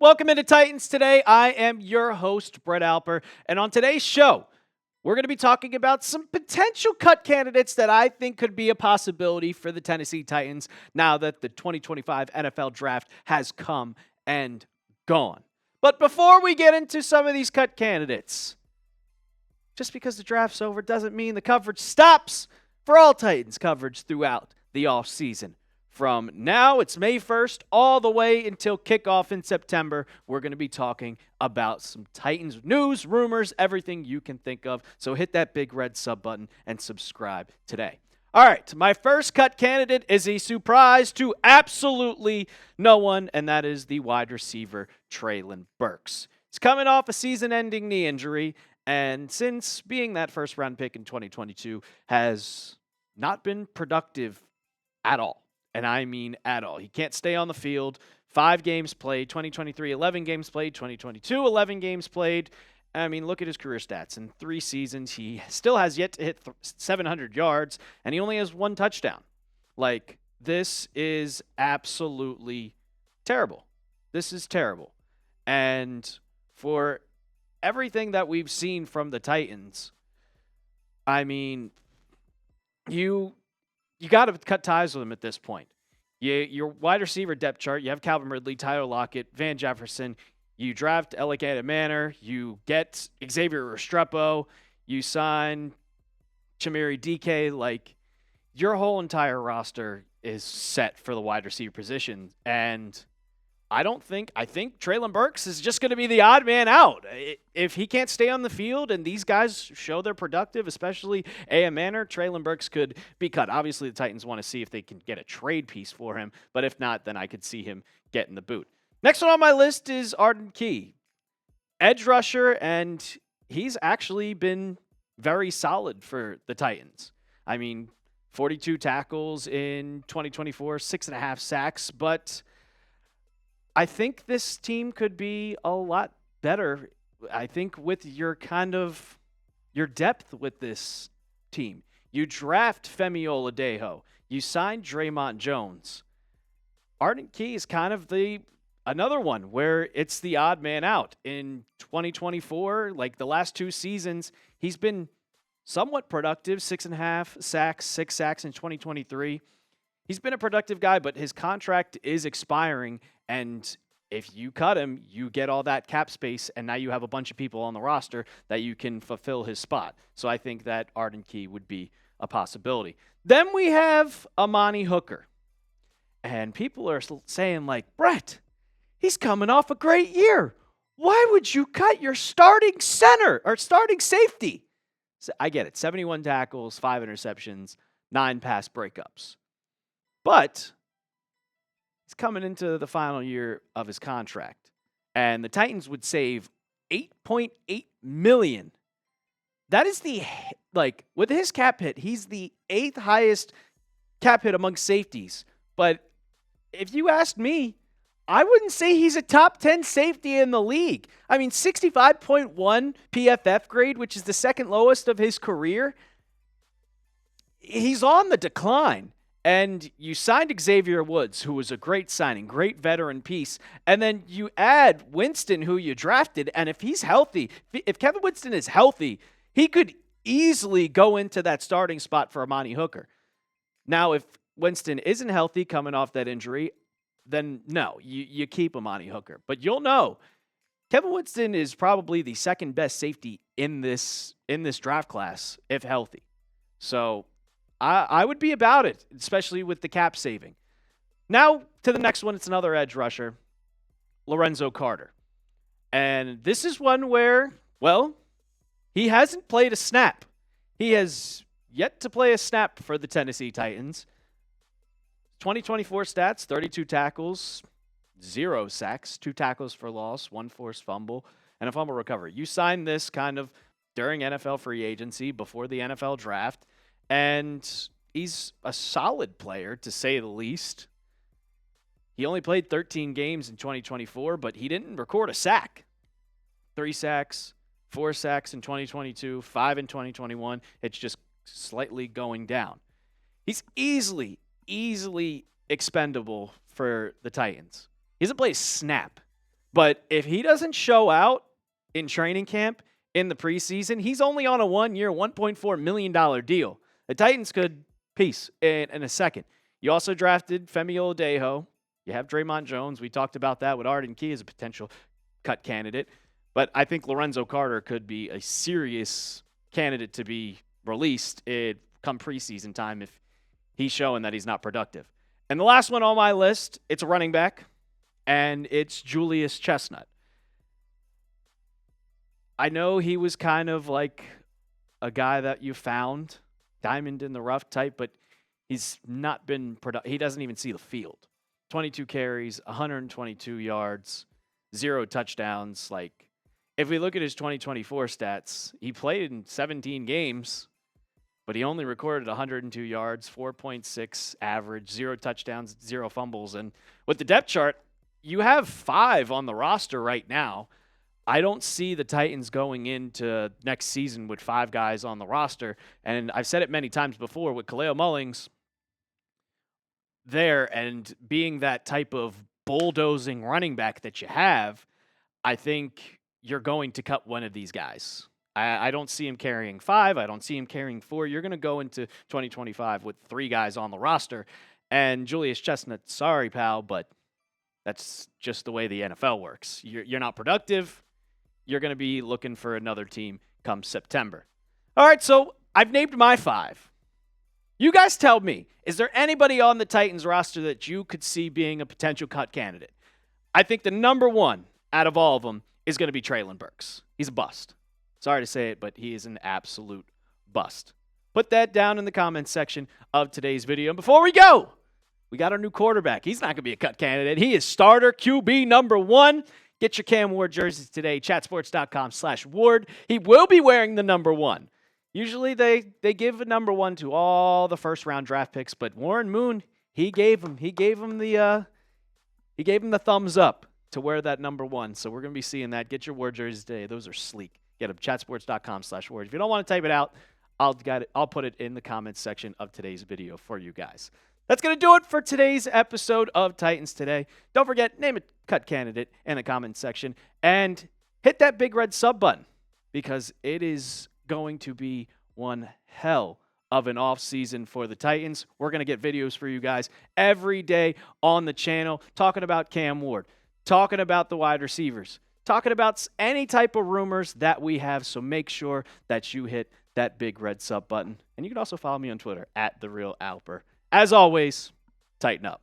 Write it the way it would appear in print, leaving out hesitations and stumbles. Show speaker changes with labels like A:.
A: Welcome into Titans Today. I am your host, Brett Alper, and on today's show, we're going to be talking about some potential cut candidates that I think could be a possibility for the Tennessee Titans now that the 2025 NFL Draft has come and gone. But before we get into some of these cut candidates, just because the draft's over doesn't mean the coverage stops for all Titans coverage throughout the offseason. From now, it's May 1st, all the way until kickoff in September, we're going to be talking about some Titans news, rumors, everything you can think of. So hit that big red sub button and subscribe today. All right, my first cut candidate is a surprise to absolutely no one, and that is the wide receiver Treylon Burks. He's coming off a season-ending knee injury, and since being that first-round pick in 2022, has not been productive at all. And I mean at all. He can't stay on the field. 5 games played, 2023, 11 games played, 2022, 11 games played. I mean, look at his career stats. In 3 seasons, he still has yet to hit 700 yards, and he only has 1 touchdown. Like, this is absolutely terrible. This is terrible. And for everything that we've seen from the Titans, I mean, you got to cut ties with him at this point. Your wide receiver depth chart, you have Calvin Ridley, Tyler Lockett, Van Jefferson. You draft Elegant Manor. You get Xavier Restrepo. You sign Chimere DK. Like, your whole entire roster is set for the wide receiver position. And I think Treylon Burks is just going to be the odd man out. If he can't stay on the field and these guys show they're productive, especially A.M. Manor, Treylon Burks could be cut. Obviously, the Titans want to see if they can get a trade piece for him, but if not, then I could see him getting the boot. Next one on my list is Arden Key, edge rusher, and he's actually been very solid for the Titans. I mean, 42 tackles in 2024, 6.5 sacks, but I think this team could be a lot better. I think with your depth with this team. You draft Femi Oladejo. You sign Draymond Jones. Arden Key is kind of another one where it's the odd man out. In 2024, like the last 2 seasons, he's been somewhat productive, 6.5 sacks, 6 sacks in 2023. He's been a productive guy, but his contract is expiring, and if you cut him, you get all that cap space, and now you have a bunch of people on the roster that you can fulfill his spot. So I think that Arden Key would be a possibility. Then we have Amani Hooker, and people are saying, like, Brett, he's coming off a great year. Why would you cut your starting center or starting safety? So I get it, 71 tackles, 5 interceptions, 9 pass breakups. But he's coming into the final year of his contract, and the Titans would save $8.8 million. That is with his cap hit, he's the 8th highest cap hit among safeties. But if you asked me, I wouldn't say he's a top 10 safety in the league. I mean, 65.1 PFF grade, which is the second lowest of his career. He's on the decline. And you signed Xavier Woods, who was a great signing, great veteran piece. And then you add Winston, who you drafted. And if he's healthy, if Kevin Winston is healthy, he could easily go into that starting spot for Amani Hooker. Now, if Winston isn't healthy coming off that injury, then no, you keep Amani Hooker. But you'll know, Kevin Winston is probably the second best safety in this draft class, if healthy. So I would be about it, especially with the cap saving. Now to the next one. It's another edge rusher, Lorenzo Carter. And this is one where, well, he hasn't played a snap. He has yet to play a snap for the Tennessee Titans. 2024 stats, 32 tackles, 0 sacks, 2 tackles for loss, 1 forced fumble, and a fumble recovery. You signed this kind of during NFL free agency, before the NFL draft. And he's a solid player, to say the least. He only played 13 games in 2024, but he didn't record a sack. 3 sacks, 4 sacks in 2022, 5 in 2021. It's just slightly going down. He's easily expendable for the Titans. He doesn't play a snap. But if he doesn't show out in training camp in the preseason, he's only on a 1-year, $1.4 million deal. The Titans could peace in a second. You also drafted Femi Oladejo. You have Draymond Jones. We talked about that with Arden Key as a potential cut candidate. But I think Lorenzo Carter could be a serious candidate to be released come preseason time if he's showing that he's not productive. And the last one on my list, it's a running back, and it's Julius Chestnut. I know he was kind of like a guy that you found, diamond in the rough type, but he's not been productive. He doesn't even see the field. 22 carries, 122 yards, 0 touchdowns. Like, if we look at his 2024 stats, he played in 17 games, but he only recorded 102 yards, 4.6 average, 0 touchdowns, 0 fumbles. And with the depth chart, you have 5 on the roster right now. I don't see the Titans going into next season with 5 guys on the roster. And I've said it many times before with Khalil Mullings there and being that type of bulldozing running back that you have, I think you're going to cut one of these guys. I don't see him carrying 5. I don't see him carrying 4. You're going to go into 2025 with 3 guys on the roster. And Julius Chestnut, sorry, pal, but that's just the way the NFL works. You're not productive. You're going to be looking for another team come September. All right, so I've named my 5. You guys tell me, is there anybody on the Titans roster that you could see being a potential cut candidate? I think the number 1 out of all of them is going to be Treylon Burks. He's a bust. Sorry to say it, but he is an absolute bust. Put that down in the comments section of today's video. And before we go, we got our new quarterback. He's not going to be a cut candidate. He is starter QB number 1. Get your Cam Ward jerseys today, chatsports.com/Ward. He will be wearing the number 1. Usually they give a number 1 to all the first-round draft picks, but Warren Moon, he gave him the thumbs up to wear that number 1. So we're going to be seeing that. Get your Ward jerseys today. Those are sleek. Get them, chatsports.com/Ward. If you don't want to type it out, I'll put it in the comments section of today's video for you guys. That's going to do it for today's episode of Titans Today. Don't forget, name a cut candidate in the comments section and hit that big red sub button because it is going to be one hell of an off season for the Titans. We're going to get videos for you guys every day on the channel talking about Cam Ward, talking about the wide receivers, talking about any type of rumors that we have. So make sure that you hit that big red sub button. And you can also follow me on Twitter @TheRealAlper. As always, tighten up.